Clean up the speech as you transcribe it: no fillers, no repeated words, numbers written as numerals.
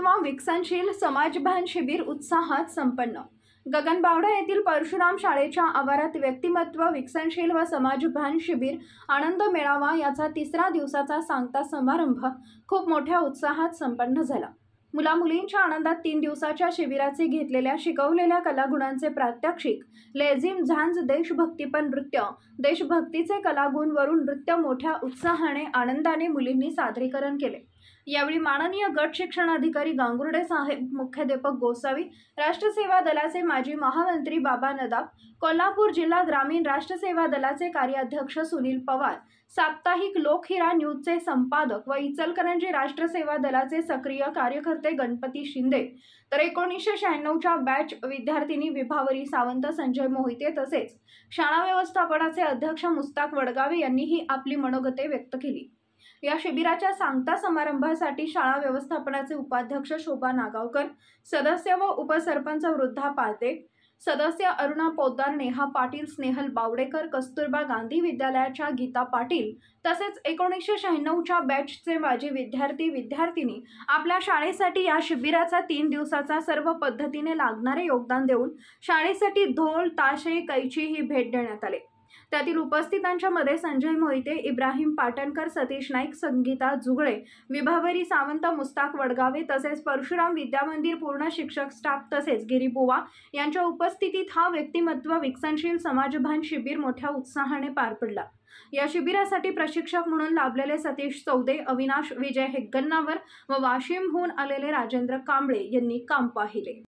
व्यक्तिमत्व विकसनशील समाजभान शिबिर उत्साहात संपन्न। गगनबावडा येथील परशुराम शाळेच्या आवारात व्यक्तिमत्व विकसनशील व समाजभान शिबिर आनंद मेळावा याचा तिसरा दिवसाचा सांगता समारंभ खूप मोठ्या उत्साहात संपन्न झाला। मुला-मुलींच्या आनंदात 3 दिवसाच्या शिबिराचे घेतलेल्या शिकवलेल्या कलागुणांचे प्रात्यक्षिक, लेझिम, झांज, देशभक्तीपर नृत्य, देशभक्तीचे कलागुण वरून नृत्य मोठ्या उत्साहाने आनंदाने मुलींनी सादरीकरण केले। यावेळी माननीय गट शिक्षण अधिकारी गांगुर्डे साहेब, मुख्याध्यापक गोसावी, राष्ट्र सेवा दलाचे माजी महामंत्री बाबा नदाब, कोल्हापूर जिल्हा ग्रामीण राष्ट्र सेवा दलाचे कार्याध्यक्ष सुनील पवार, साप्ताहिक लोकहिरा न्यूजचे संपादक व इचलकरंजी राष्ट्र सेवा दलाचे सक्रिय कार्यकर्ते गणपती शिंदे, तर 1996च्या बॅच विद्यार्थिनी विभावरी सावंत, संजय मोहिते तसेच शाळा व्यवस्थापनाचे अध्यक्ष मुस्ताक वडगावे यांनीही आपली मनोगते व्यक्त केली। या शिबिराच्या सांगता समारंभासाठी शाळा व्यवस्थापनाचे उपाध्यक्ष शोभा नागावकर, सदस्य व उपसरपंच वृद्धा पाटे, सदस्य अरुणा पोद्दार, नेहा पाटील, स्नेहल बावडेकर, कस्तुरबा गांधी विद्यालयाच्या गीता पाटील तसेच 1996च्या बॅचचे माजी विद्यार्थी-विद्यार्थिनी आपल्या शाळेसाठी या शिबिराचा 3 दिवसाचा सर्व पद्धतीने लागणारे योगदान देऊन शाळेसाठी ढोल, ताशे, कैची ही भेट देण्यात आले। त्यातील उपस्थितांच्या मध्ये संजय मोहिते, इब्राहिम पाटणकर, सतीश नाईक, संगीता जुगळे, विभावरी सावंत, मुस्ताक वडगावे तसेच परशुराम विद्यामंदिर पूर्ण शिक्षक स्टाफ तसेच गिरीबुवा यांच्या उपस्थितीत हा व्यक्तिमत्व विकसनशील समाजभान शिबिर मोठ्या उत्साहाने पार पडला। या शिबिरासाठी प्रशिक्षक म्हणून लाभलेले सतीश चौदे, अविनाश विजय हेग्गन्नावर व वाशिमहून आलेले राजेंद्र कांबळे यांनी काम पाहिले।